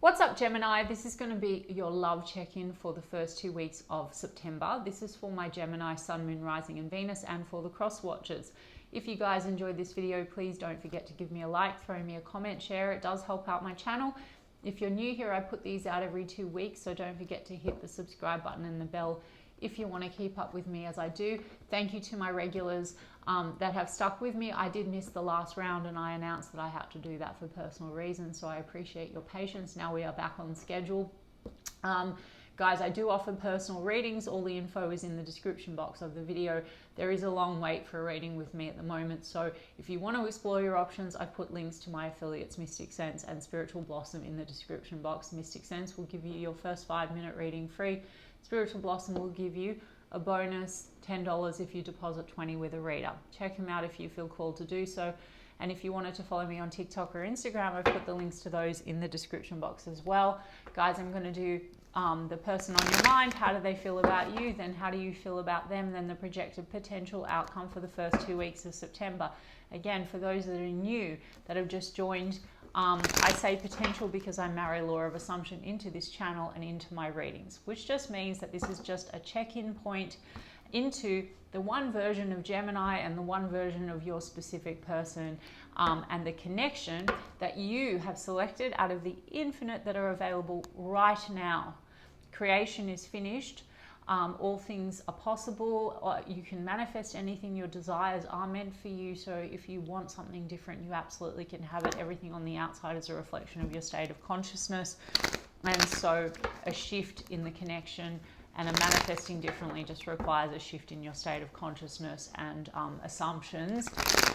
What's up, Gemini? This is going to be your love check-in for the first 2 weeks of September. This is for my Gemini Sun, Moon, Rising and Venus, and for the cross watchers. If you guys enjoyed this video, please don't forget to give me a like, throw me a comment, share. It does help out my channel. If you're new here, I put these out every 2 weeks, so don't forget to hit the subscribe button and the bell if you want to keep up with me as I do. Thank you to my regulars that have stuck with me. I did miss the last round and I announced that I had to do that for personal reasons, so I appreciate your patience. Now we are back on schedule. Guys, I do offer personal readings. All the info is in the description box of the video. There is a long wait for a reading with me at the moment, so if you want to explore your options, I've put links to my affiliates Mystic Sense and Spiritual Blossom in the description box. Mystic Sense will give you your first 5-minute reading free. Spiritual Blossom will give you a bonus $10 if you deposit $20 with a reader. Check them out if you feel called to do so. And if you wanted to follow me on TikTok or Instagram, I've put the links to those in the description box as well. Guys, I'm going to do the person on your mind. How do they feel about you? Then how do you feel about them? Then the projected potential outcome for the first 2 weeks of September. Again, for those that are new, that have just joined, I say potential because I marry law of assumption into this channel and into my readings, which just means that this is just a check-in point into the one version of Gemini and the one version of your specific person, and the connection that you have selected out of the infinite that are available right now. Creation is finished. All things are possible. You can manifest anything. Your desires are meant for you. So if you want something different, you absolutely can have it. Everything on the outside is a reflection of your state of consciousness. And so a shift in the connection and a manifesting differently just requires a shift in your state of consciousness and assumptions.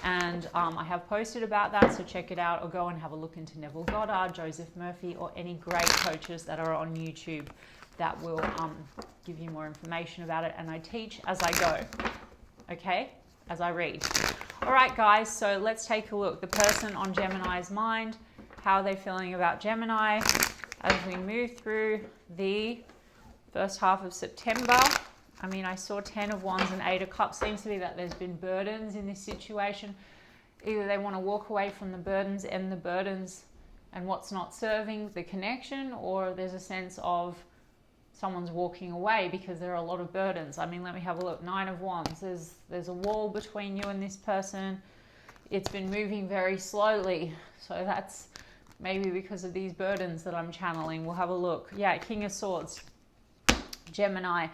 And I have posted about that, so check it out, or go and have a look into Neville Goddard, Joseph Murphy, or any great coaches that are on YouTube that will give you more information about it. And I teach as I go, okay, as I read. All right, guys, so let's take a look. The person on Gemini's mind, how are they feeling about Gemini as we move through the first half of September? I mean, I saw 10 of Wands and 8 of Cups. Seems to be that there's been burdens in this situation. Either they want to walk away from the burdens, end the burdens and what's not serving the connection, or there's a sense of someone's walking away because there are a lot of burdens. I mean, let me have a look. 9 of Wands. There's a wall between you and this person. It's been moving very slowly. So that's maybe because of these burdens that I'm channeling. We'll have a look. Yeah, King of Swords. Gemini,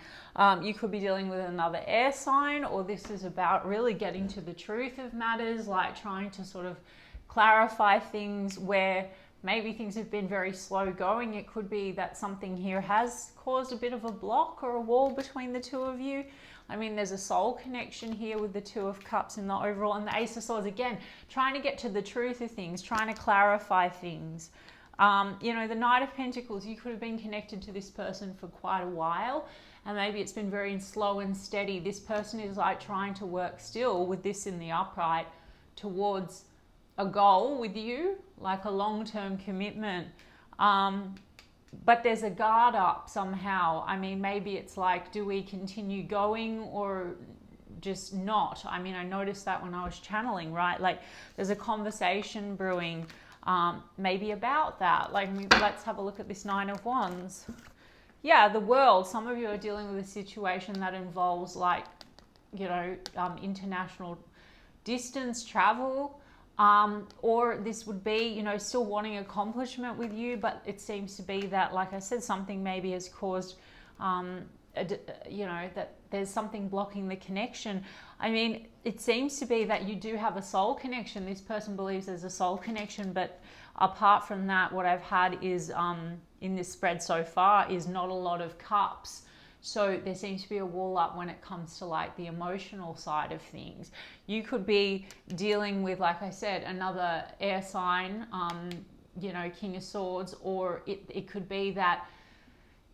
you could be dealing with another air sign, or this is about really getting to the truth of matters, like trying to sort of clarify things where maybe things have been very slow going. It could be that something here has caused a bit of a block or a wall between the two of you. I mean, there's a soul connection here with the 2 of Cups in the overall, and the Ace of Swords, again, trying to get to the truth of things, trying to clarify things. You know, the Knight of Pentacles, you could have been connected to this person for quite a while, and maybe it's been very slow and steady. This person is like trying to work still with this in the upright towards a goal with you, like a long-term commitment. But there's a guard up somehow. I mean, maybe it's like, do we continue going or just not? I mean, I noticed that when I was channeling, right? Like there's a conversation brewing, maybe about that. Like, let's have a look at this 9 of Wands. Yeah, the world. Some of you are dealing with a situation that involves, like, you know, international distance travel, or this would be, you know, still wanting accomplishment with you, but it seems to be that, like I said, something maybe has caused, you know, that there's something blocking the connection. I mean, it seems to be that you do have a soul connection. This person believes there's a soul connection, but apart from that, what I've had is, in this spread so far, is not a lot of cups. So there seems to be a wall up when it comes to like the emotional side of things. You could be dealing with, like I said, another air sign, you know, King of Swords, or it could be that,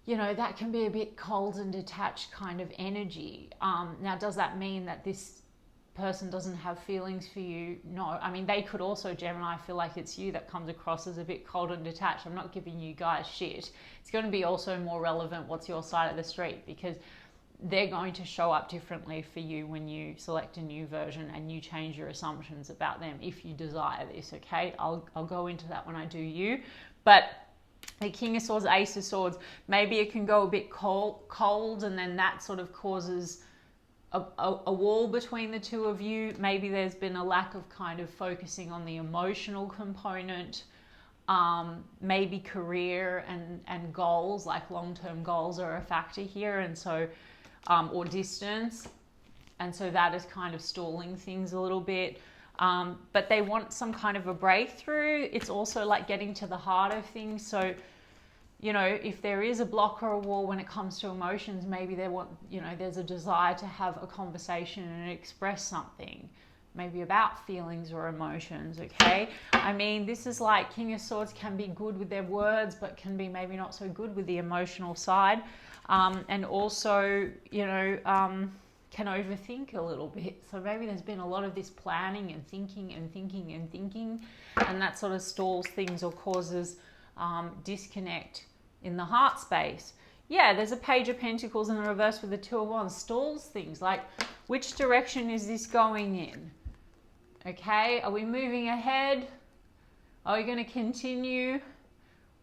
you know, that can be a bit cold and detached kind of energy. Now, does that mean that this person doesn't have feelings for you? No. I mean, they could also, Gemini, feel like it's you that comes across as a bit cold and detached. I'm not giving you guys shit. It's going to be also more relevant what's your side of the street, because they're going to show up differently for you when you select a new version and you change your assumptions about them if you desire this, okay? I'll go into that when I do you. But The King of Swords, Ace of Swords, maybe it can go a bit cold and then that sort of causes a wall between the two of you. Maybe there's been a lack of kind of focusing on the emotional component. Maybe career and goals, like long-term goals, are a factor here, and so or distance, and so that is kind of stalling things a little bit. But they want some kind of a breakthrough. It's also like getting to the heart of things. So, you know, if there is a block or a wall when it comes to emotions, maybe they want, you know, there's a desire to have a conversation and express something, maybe about feelings or emotions, okay? I mean, this is like King of Swords can be good with their words, but can be maybe not so good with the emotional side. And also, you know, can overthink a little bit. So maybe there's been a lot of this planning and thinking and thinking and thinking, and that sort of stalls things or causes disconnect in the heart space. Yeah, there's a Page of Pentacles in the reverse with the Two of Wands, stalls things. Like, which direction is this going in? Okay, are we moving ahead? Are we going to continue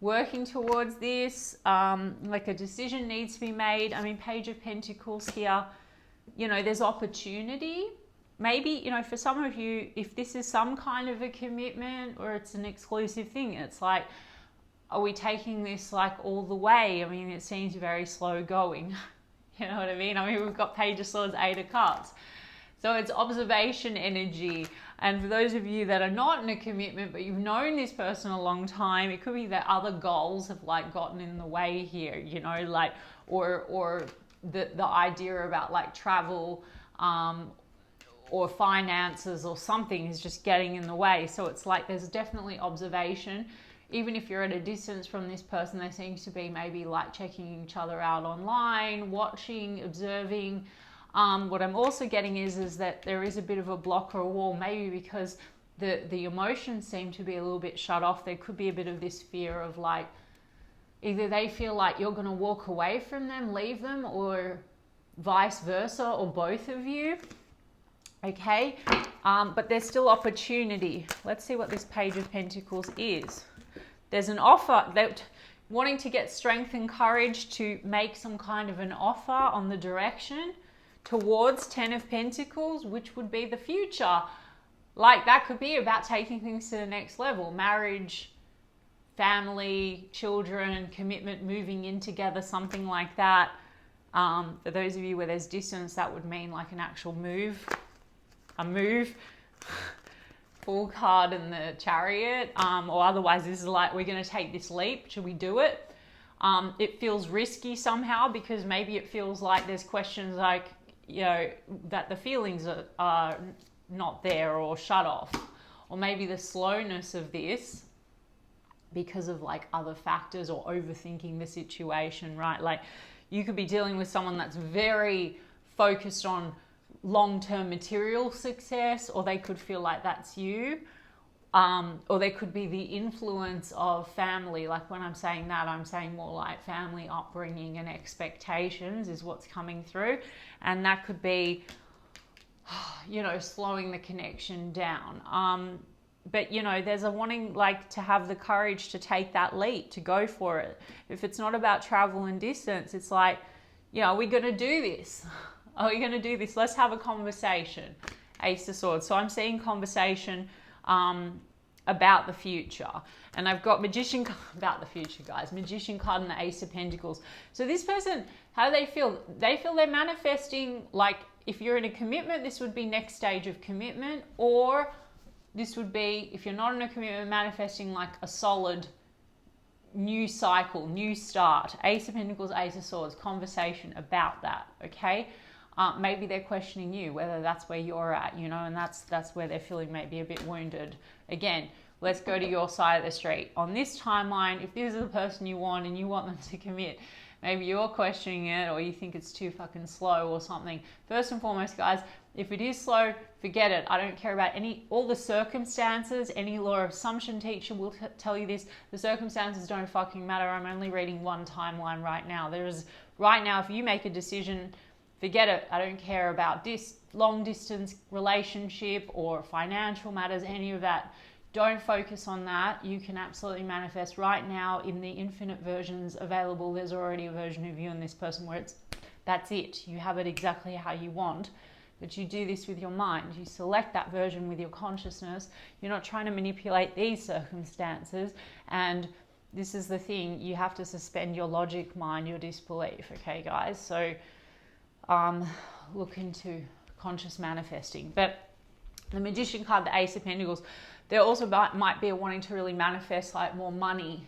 working towards this? Like a decision needs to be made. I mean, Page of Pentacles here, you know, there's opportunity. Maybe, you know, for some of you, if this is some kind of a commitment or it's an exclusive thing, it's like, are we taking this like all the way? I mean, it seems very slow going. You know what I mean? I mean, we've got Page of Swords, Eight of Cups. So it's observation energy. And for those of you that are not in a commitment, but you've known this person a long time, it could be that other goals have like gotten in the way here, you know, like, or the idea about like travel, or finances or something is just getting in the way. So it's like, there's definitely observation. Even if you're at a distance from this person, there seems to be maybe like checking each other out online, watching, observing. What I'm also getting is that there is a bit of a block or a wall, maybe because the emotions seem to be a little bit shut off. There could be a bit of this fear of like, either they feel like you're going to walk away from them, leave them, or vice versa, or both of you. Okay, but there's still opportunity. Let's see what this Page of Pentacles is. There's an offer, that wanting to get strength and courage to make some kind of an offer on the direction towards Ten of Pentacles, which would be the future. Like, that could be about taking things to the next level. Marriage, family, children, commitment, moving in together, something like that. For those of you where there's distance, that would mean like an actual move. A move. Full card in the Chariot. Or otherwise, this is like, we're going to take this leap. Should we do it? It feels risky somehow, because maybe it feels like there's questions like, you know, that the feelings are not there or shut off. Or maybe the slowness of this because of like other factors, or overthinking the situation, right? Like, you could be dealing with someone that's very focused on long-term material success, or they could feel like that's you. Or there could be the influence of family. Like, when I'm saying that, I'm saying more like family upbringing and expectations is what's coming through. And that could be, you know, slowing the connection down. But, you know, there's a wanting like to have the courage to take that leap, to go for it. If it's not about travel and distance, it's like, you know, are we going to do this? Are we going to do this? Let's have a conversation. Ace of Swords. So I'm seeing conversation about the future. And I've got Magician about the future, guys. Magician card and the Ace of Pentacles. So this person, how do they feel? They feel they're manifesting, like, if you're in a commitment, this would be next stage of commitment. Or this would be, if you're not in a commitment, manifesting like a solid new cycle, new start. Ace of Pentacles, Ace of Swords, conversation about that, okay? Maybe they're questioning you, whether that's where you're at, you know, and that's where they're feeling maybe a bit wounded. Again, let's go to your side of the street. On this timeline, if this is the person you want and you want them to commit, maybe you're questioning it, or you think it's too fucking slow or something. First and foremost, guys, if it is slow, forget it. I don't care about all the circumstances. Any law of assumption teacher will tell you this. The circumstances don't fucking matter. I'm only reading one timeline right now. Right now, if you make a decision, forget it. I don't care about this long distance relationship or financial matters, any of that. Don't focus on that. You can absolutely manifest right now in the infinite versions available. There's already a version of you and this person where that's it. You have it exactly how you want. But you do this with your mind. You select that version with your consciousness. You're not trying to manipulate these circumstances. And this is the thing. You have to suspend your logic mind, your disbelief. Okay, guys? So look into conscious manifesting. But the Magician card, the Ace of Pentacles, there also might be a wanting to really manifest like more money.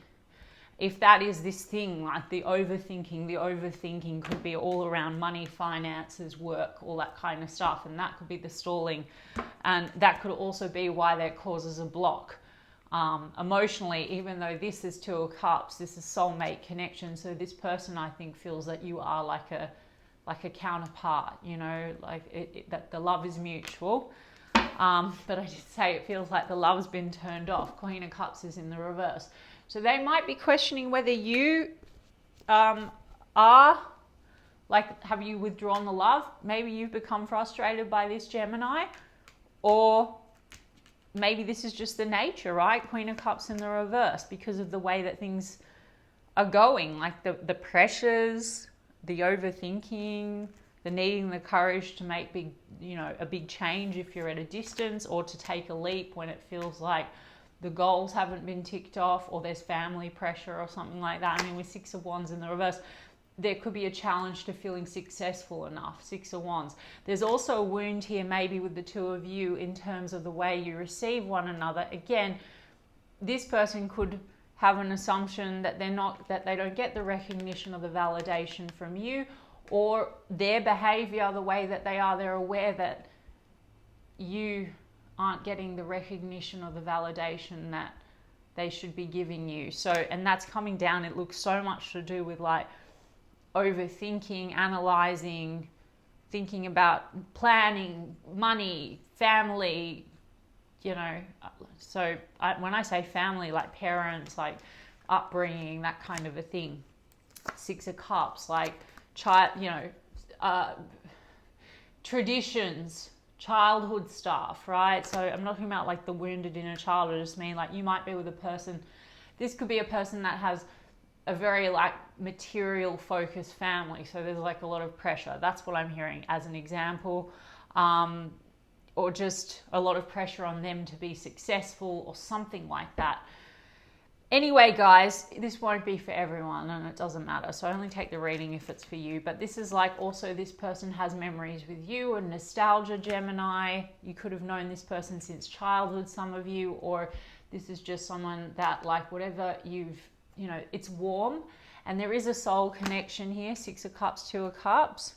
If that is this thing, like the overthinking could be all around money, finances, work, all that kind of stuff. And that could be the stalling. And that could also be why that causes a block. Emotionally, even though this is Two of Cups, this is soulmate connection. So this person, I think, feels that you are like a counterpart, you know, like that the love is mutual. But I did say it feels like the love's been turned off. Queen of Cups is in the reverse. So they might be questioning whether you are, like, have you withdrawn the love? Maybe you've become frustrated by this, Gemini. Or maybe this is just the nature, right? Queen of Cups in the reverse because of the way that things are going. Like the pressures, the overthinking, the needing the courage to make a big change if you're at a distance, or to take a leap when it feels like the goals haven't been ticked off, or there's family pressure or something like that. I mean, with Six of Wands in the reverse, there could be a challenge to feeling successful enough. Six of Wands. There's also a wound here, maybe with the two of you, in terms of the way you receive one another. Again, this person could have an assumption that they don't get the recognition or the validation from you, or their behavior, the way that they are, they're aware that you aren't getting the recognition or the validation that they should be giving you. So, and that's coming down, it looks so much to do with like overthinking, analyzing, thinking about planning, money, family, you know. So when I say family, like parents, like upbringing, that kind of a thing. Six of Cups, like child, you know, traditions, childhood stuff, right? So I'm not talking about like the wounded inner child. I just mean like you might be with a person, this could be a person that has a very like material focused family. So there's like a lot of pressure. That's what I'm hearing as an example. Or just a lot of pressure on them to be successful or something like that. Anyway, guys, this won't be for everyone and it doesn't matter. So I only take the reading if it's for you. But this is like also this person has memories with you and nostalgia, Gemini. You could have known this person since childhood, some of you, or this is just someone that like whatever you've, you know, it's warm. And there is a soul connection here, Six of Cups, Two of Cups.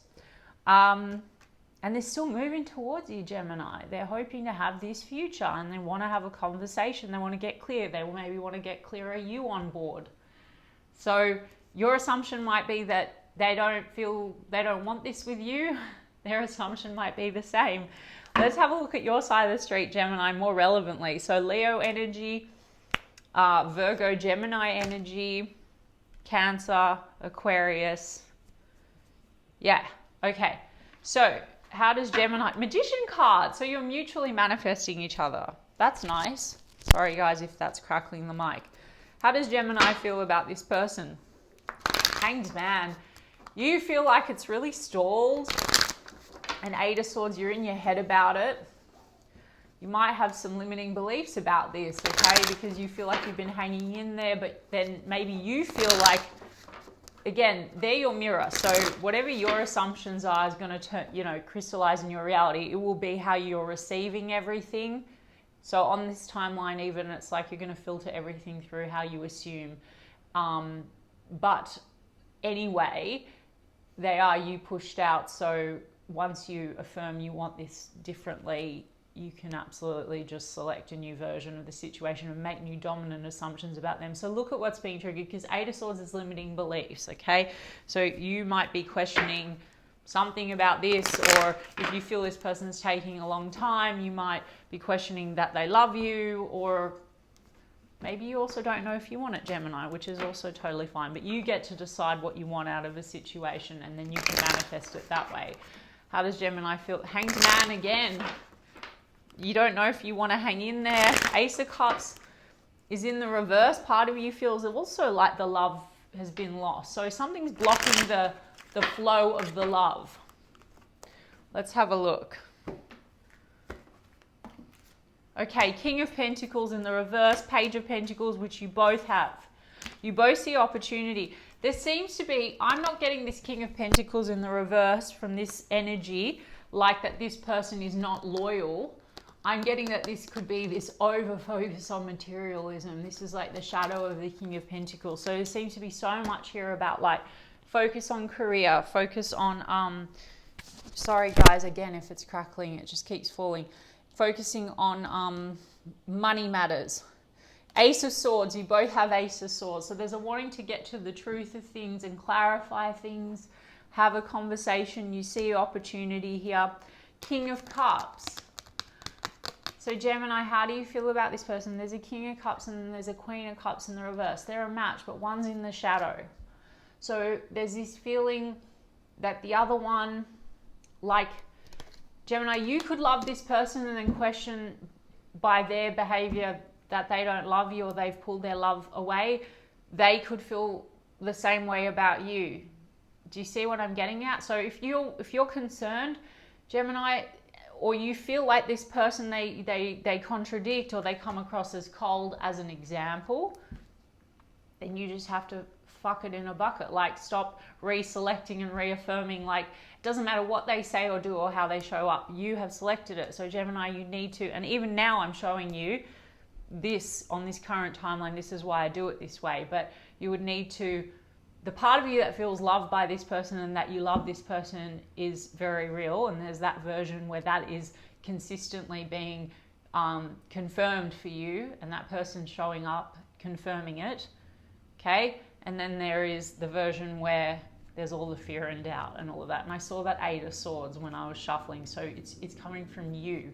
And they're still moving towards you, Gemini. They're hoping to have this future and they want to have a conversation. They want to get clear. They will maybe want to get clear, are you on board? So your assumption might be that they don't want this with you. Their assumption might be the same. Let's have a look at your side of the street, Gemini, more relevantly. So Leo energy, Virgo, Gemini energy, Cancer, Aquarius. Yeah, okay. So how does Gemini, Magician card, so you're mutually manifesting each other. That's nice. Sorry guys if that's crackling the mic. How does Gemini feel about this person? Hanged Man. You feel like it's really stalled. An Eight of Swords, you're in your head about it. You might have some limiting beliefs about this, okay? Because you feel like you've been hanging in there, but then maybe you feel like, again, they're your mirror. So whatever your assumptions are is going to crystallize in your reality. It will be how you're receiving everything. So on this timeline, even it's like you're going to filter everything through how you assume. But anyway, they are you pushed out. So once you affirm you want this differently, you can absolutely just select a new version of the situation and make new dominant assumptions about them. So look at what's being triggered, because Eight of Swords is limiting beliefs, okay? So you might be questioning something about this, or if you feel this person's taking a long time, you might be questioning that they love you, or maybe you also don't know if you want it, Gemini, which is also totally fine. But you get to decide what you want out of a situation, and then you can manifest it that way. How does Gemini feel? Hanged Man again. You don't know if you want to hang in there. Ace of Cups is in the reverse. Part of you feels also like the love has been lost. So something's blocking the flow of the love. Let's have a look. Okay, King of Pentacles in the reverse, Page of Pentacles, which you both have. You both see opportunity. There seems to be, I'm not getting this King of Pentacles in the reverse from this energy, like that this person is not loyal. I'm getting that this could be this over focus on materialism. This is like the shadow of the King of Pentacles. So there seems to be so much here about like focus on career, focus on, sorry guys, again, if it's crackling, it just keeps falling. Focusing on money matters. Ace of Swords, you both have Ace of Swords. So there's a wanting to get to the truth of things and clarify things, have a conversation. You see opportunity here. King of Cups. So Gemini, how do you feel about this person? There's a King of Cups and then there's a Queen of Cups in the reverse. They're a match, but one's in the shadow. So there's this feeling that the other one, like Gemini, you could love this person and then question by their behavior that they don't love you or they've pulled their love away. They could feel the same way about you. Do you see what I'm getting at? So if you're concerned, Gemini, or you feel like this person, they contradict or they come across as cold as an example, then you just have to fuck it in a bucket. Like stop reselecting and reaffirming. Like it doesn't matter what they say or do or how they show up. You have selected it. So Gemini, you need to, and even now I'm showing you this on this current timeline. This is why I do it this way. But you would need to, the part of you that feels loved by this person and that you love this person is very real. And there's that version where that is consistently being confirmed for you and that person showing up, confirming it. Okay. And then there is the version where there's all the fear and doubt and all of that. And I saw that Eight of Swords when I was shuffling. So it's coming from you.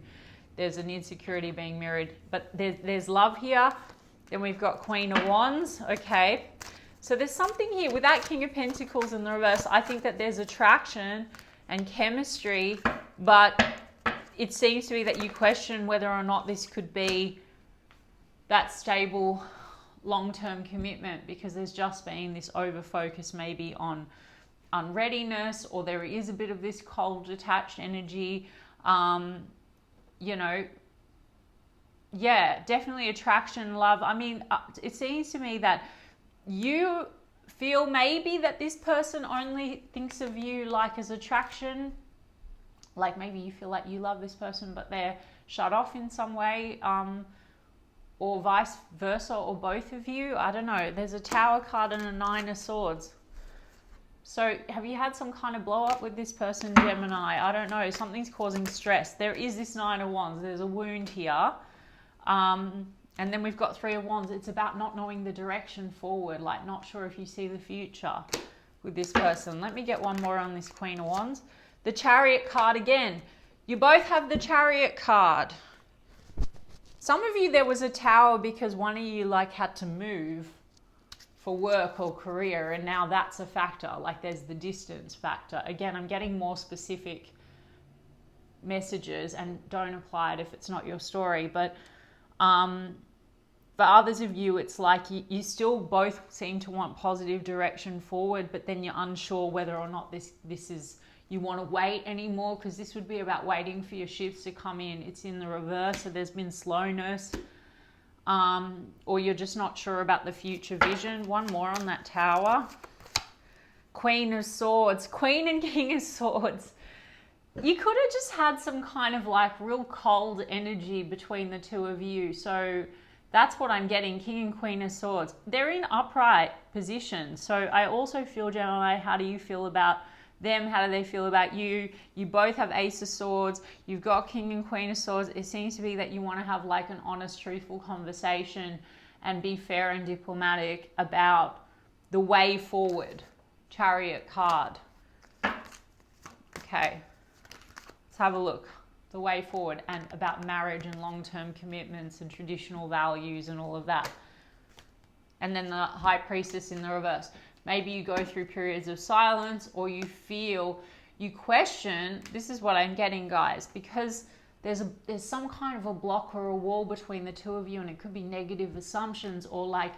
There's an insecurity being mirrored, but there's love here. Then we've got Queen of Wands. Okay. So there's something here with that King of Pentacles in the reverse. I think that there's attraction and chemistry, but it seems to be that you question whether or not this could be that stable long-term commitment, because there's just been this over focus maybe on unreadiness, or there is a bit of this cold detached energy. You know, yeah, definitely attraction, love. I mean, it seems to me that you feel maybe that this person only thinks of you like as attraction. Like maybe you feel like you love this person, but they're shut off in some way. Or vice versa, or both of you. I don't know. There's a Tower card and a Nine of Swords. So have you had some kind of blow up with this person, Gemini? I don't know. Something's causing stress. There is this Nine of Wands. There's a wound here. And then we've got Three of Wands. It's about not knowing the direction forward, like not sure if you see the future with this person. Let me get one more on this Queen of Wands. The Chariot card again. You both have the Chariot card. Some of you, there was a Tower because one of you like had to move for work or career, and now that's a factor. Like there's the distance factor. Again, I'm getting more specific messages, and don't apply it if it's not your story. But for others of you, it's like you still both seem to want positive direction forward, but then you're unsure whether or not this is, you want to wait anymore, because this would be about waiting for your shifts to come in. It's in the reverse, so there's been slowness, or you're just not sure about the future vision. One more on that Tower. Queen of Swords, Queen and King of Swords. You could have just had some kind of like real cold energy between the two of you. So that's what I'm getting, King and Queen of Swords. They're in upright position. So I also feel, Gemini, how do you feel about them? How do they feel about you? You both have Ace of Swords. You've got King and Queen of Swords. It seems to be that you want to have like an honest, truthful conversation and be fair and diplomatic about the way forward. Chariot card. Okay, let's have a look. The way forward, and about marriage and long-term commitments and traditional values and all of that. And then the High Priestess in the reverse. Maybe you go through periods of silence, or you feel, you question. This is what I'm getting, guys, because there's some kind of a block or a wall between the two of you, and it could be negative assumptions, or like,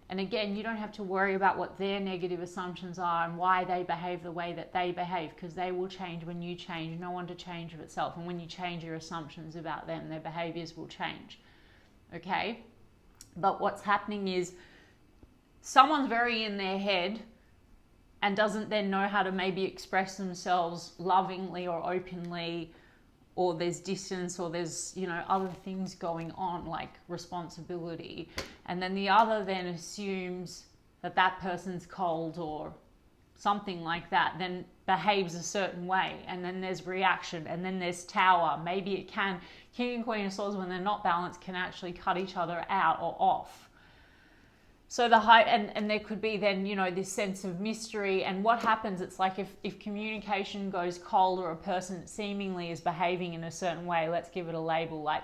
and again, you don't have to worry about what their negative assumptions are and why they behave the way that they behave, because they will change when you change. No one to change of itself. And when you change your assumptions about them, their behaviors will change. Okay? But what's happening is someone's very in their head and doesn't then know how to maybe express themselves lovingly or openly, or there's distance, or there's, you know, other things going on like responsibility. And then the other then assumes that that person's cold or something like that, then behaves a certain way. And then there's reaction, and then there's tower. Maybe it can, King and Queen of Swords, when they're not balanced, can actually cut each other out or off. So the high, and there could be then, you know, this sense of mystery. And what happens, it's like if communication goes cold, or a person seemingly is behaving in a certain way, let's give it a label, like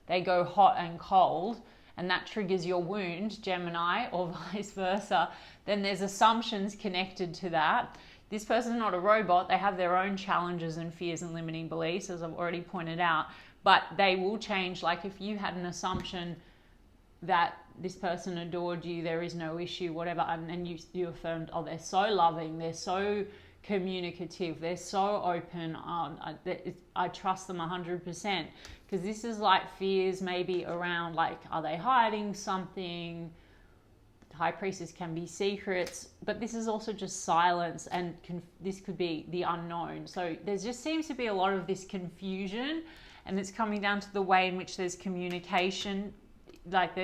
they go hot and cold, and that triggers your wound, Gemini, or vice versa, then there's assumptions connected to that. This person's not a robot. They have their own challenges and fears and limiting beliefs, as I've already pointed out, but they will change. Like if you had an assumption that this person adored you, there is no issue, whatever, and then you affirmed, oh, they're so loving, they're so communicative, they're so open, I trust them 100%. Because this is like fears maybe around, like, are they hiding something? High Priestess can be secrets, but this is also just silence, and this could be the unknown. So there just seems to be a lot of this confusion, and it's coming down to the way in which there's communication, like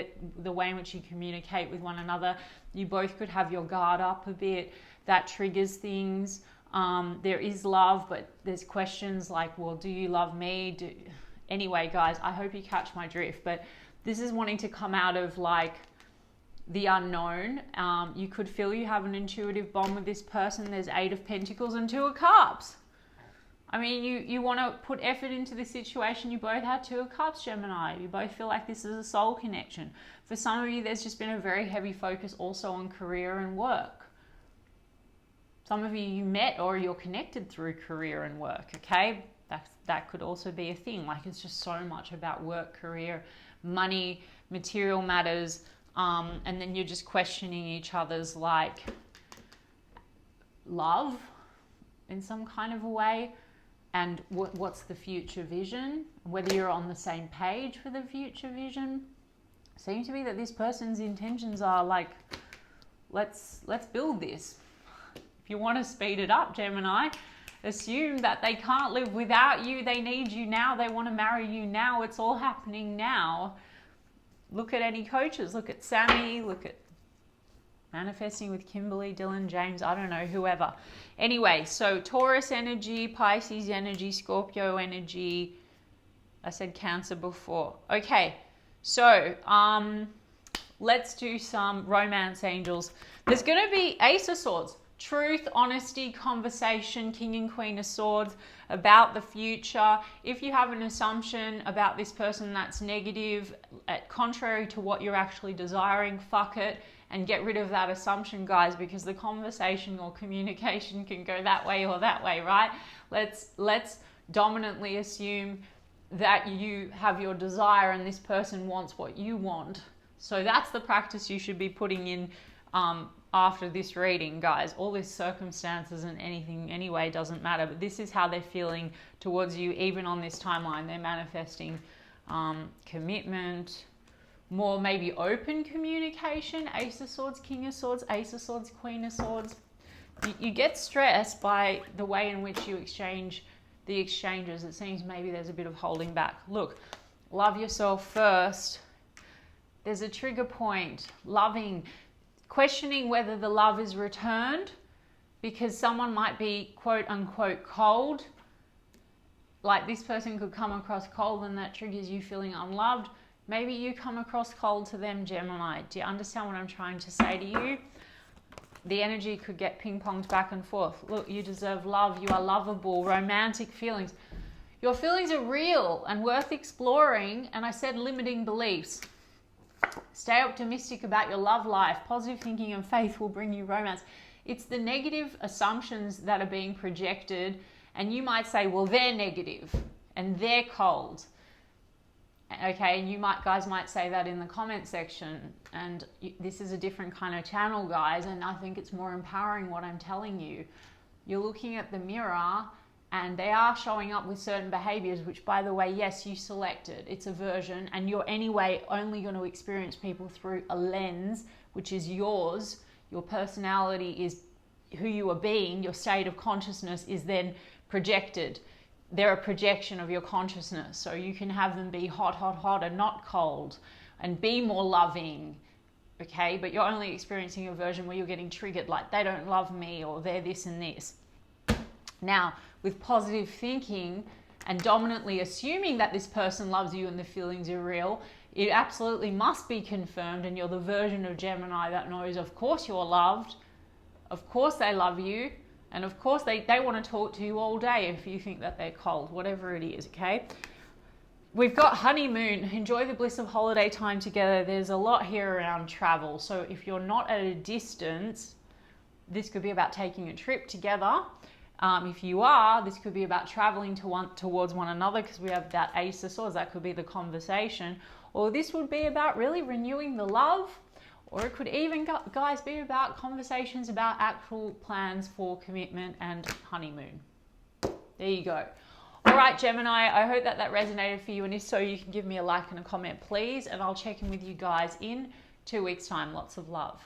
the way in which you communicate with one another. You both could have your guard up a bit. That triggers things. There is love, but there's questions like, well, do you love me? Anyway, guys, I hope you catch my drift. But this is wanting to come out of like the unknown. You could feel you have an intuitive bond with this person. There's 8 of Pentacles and 2 of Cups. I mean, you want to put effort into this situation. You both had 2 of Cups, Gemini. You both feel like this is a soul connection. For some of you, there's just been a very heavy focus also on career and work. Some of you met or you're connected through career and work, okay? That could also be a thing. Like, it's just so much about work, career, money, material matters, and then you're just questioning each other's, like, love in some kind of a way. And what's the future vision, whether you're on the same page for the future vision. Seems to be that this person's intentions are like, let's build this. If you want to speed it up, Gemini, assume that they can't live without you. They need you now. They want to marry you now. It's all happening now. Look at any coaches. Look at Sammy. Look at Manifesting with Kimberly, Dylan, James, I don't know, whoever. Anyway, so Taurus energy, Pisces energy, Scorpio energy. I said Cancer before. Okay, so let's do some romance angels. There's going to be Ace of Swords. Truth, honesty, conversation, King and Queen of Swords about the future. If you have an assumption about this person that's negative, contrary to what you're actually desiring, fuck it. And get rid of that assumption, guys, because the conversation or communication can go that way or that way, right? Let's dominantly assume that you have your desire and this person wants what you want. So that's the practice you should be putting in after this reading, guys. All these circumstances and anything anyway doesn't matter, but this is how they're feeling towards you, even on this timeline. They're manifesting commitment, more maybe open communication. Ace of Swords, King of Swords, Ace of Swords, Queen of Swords. You get stressed by the way in which you exchange the exchanges. It seems maybe there's a bit of holding back. Look, love yourself first. There's a trigger point. Loving, questioning whether the love is returned, because someone might be quote unquote cold. Like this person could come across cold and that triggers you feeling unloved. Maybe you come across cold to them, Gemini. Do you understand what I'm trying to say to you? The energy could get ping-ponged back and forth. Look, you deserve love. You are lovable. Romantic feelings. Your feelings are real and worth exploring. And I said limiting beliefs. Stay optimistic about your love life. Positive thinking and faith will bring you romance. It's the negative assumptions that are being projected. And you might say, well, they're negative. and they're cold. Okay, and you guys might say that in the comment section, and this is a different kind of channel, guys, and I think it's more empowering what I'm telling you. You're looking at the mirror and they are showing up with certain behaviors, which, by the way, yes, you selected. It's a version, and you're anyway only going to experience people through a lens, which is yours. Your personality is who you are being. Your state of consciousness is then projected. They're a projection of your consciousness. So you can have them be hot, hot, hot and not cold, and be more loving, okay? But you're only experiencing a version where you're getting triggered, like they don't love me or they're this and this. Now, with positive thinking and dominantly assuming that this person loves you and the feelings are real, it absolutely must be confirmed, and you're the version of Gemini that knows, of course you're loved, of course they love you, and of course they want to talk to you all day if you think that they're cold, whatever it is, okay? We've got honeymoon. Enjoy the bliss of holiday time together. There's a lot here around travel. So if you're not at a distance, this could be about taking a trip together. If you are, this could be about traveling towards one another, because we have that Ace of Swords. That could be the conversation. Or this would be about really renewing the love. Or it could even, guys, be about conversations about actual plans for commitment and honeymoon. There you go. All right, Gemini, I hope that resonated for you. And if so, you can give me a like and a comment, please. And I'll check in with you guys in 2 weeks' time. Lots of love.